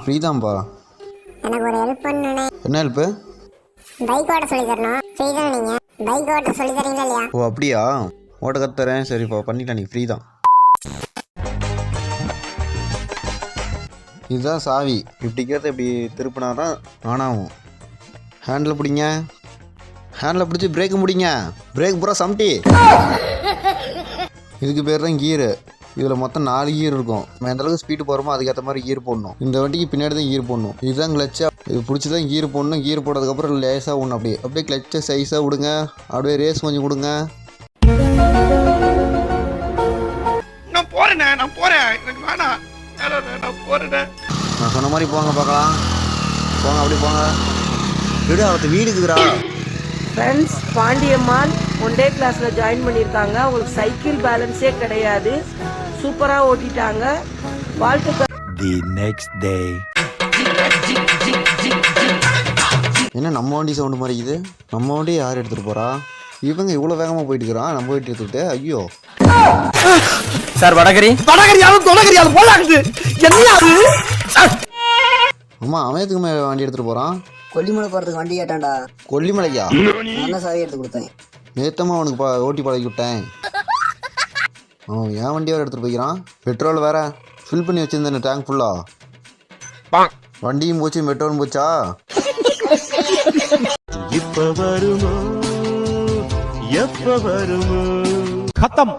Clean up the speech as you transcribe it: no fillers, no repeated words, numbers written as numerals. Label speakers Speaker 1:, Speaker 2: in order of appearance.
Speaker 1: Free தான்ப்பா.
Speaker 2: எனக்கு ஒரு ஹெல்ப் பண்ணனே.
Speaker 1: என்ன ஹெல்ப்பு?
Speaker 2: பைக் ஓட்ட சொல்லி தரணும். ஃப்ரீ தானே நீங்க? பைக் ஓட்ட சொல்லி தரீங்களா இல்லையா?
Speaker 1: ஓ அப்படியா, ஓட்ட கற்றுறேன். சரிப்பா பண்ணிக்கலாம், நீ ஃப்ரீ தான். இதுதான் சாவி. இப்படி கேட்ட இப்படி திருப்பினா தான் ஆனாகும். ஹேண்டில் பிடிங்க, ஹேண்டில் பிடிச்சி பிரேக்கு முடிங்க. பிரேக் பூரா சம்டி. இதுக்கு பேர் தான் கீரு. இதில் மொத்தம் 4 கீர் இருக்கும். நம்ம எந்த அளவுக்கு ஸ்பீடு போகிறோமோ அதுக்கேற்ற மாதிரி கீர் போடணும். இந்த வண்டிக்கு பின்னாடி தான் கீர் போடணும். இதுதான் கிளச்சா. இது பிடிச்சி தான் கீர் போடணும். கீர் போட்டதுக்கப்புறம் லேசாக ஒன்று அப்படியே அப்படியே கிளச்சை சைஸாக விடுங்க. அப்படியே ரேஸ் கொஞ்சம் கொடுங்க.
Speaker 3: நான் போறேண்ணே, நான் போறேன், எனக்கு வேணாம், நான் போறேண்ணே.
Speaker 1: நான் சொன்ன மாதிரி போங்க பார்க்கலாம். போங்க அப்படி போங்க. விடு, அவத்து வீடுக்குறா.
Speaker 4: ஃப்ரெண்ட்ஸ், பாண்டியம்மாள் ஒன் டே கிளாஸில் ஜாயின் பண்ணியிருக்காங்க. அவங்களுக்கு சைக்கிள் பேலன்ஸே கிடையாது. சூப்பராக ஓட்டிட்டாங்க. வாழ்த்துக்கள்.
Speaker 5: The next day.
Speaker 1: என்ன நம்ம வண்டி சவுண்டு மாதிரி இது? நம்ம வண்டி யார் எடுத்துகிட்டு போகிறா? இவங்க இவ்வளோ வேகமாக போயிட்டு இருக்கிறான். நம்ம போயிட்டு எடுத்துக்கிட்டு ஐயோ
Speaker 6: சார் வடகரியாலும் தொடகரியாலும் போலாகுது. என்ன
Speaker 1: அம்மா, அவன் எதுக்கு வண்டி எடுத்துகிட்டு போகிறான்?
Speaker 7: கொல்லிமலை போகிறதுக்கு வண்டி கேட்டான்டா.
Speaker 1: கொல்லிமலையா?
Speaker 7: நான் தான் சாவி எடுத்து கொடுத்தேன்.
Speaker 1: நேத்தமாக அவனுக்கு ஓட்டி பழகி விட்டேன். அவன் என் வண்டி வேறு எடுத்துகிட்டு போய்க்கிறான். பெட்ரோல் வேற ஃபில் பண்ணி வச்சுருந்தேன் டேங்க் ஃபுல்லாக. வண்டியும் போச்சு, பெட்ரோலும் போச்சா.
Speaker 5: இப்ப வருமோ எப்ப வருமோ
Speaker 6: खत्म.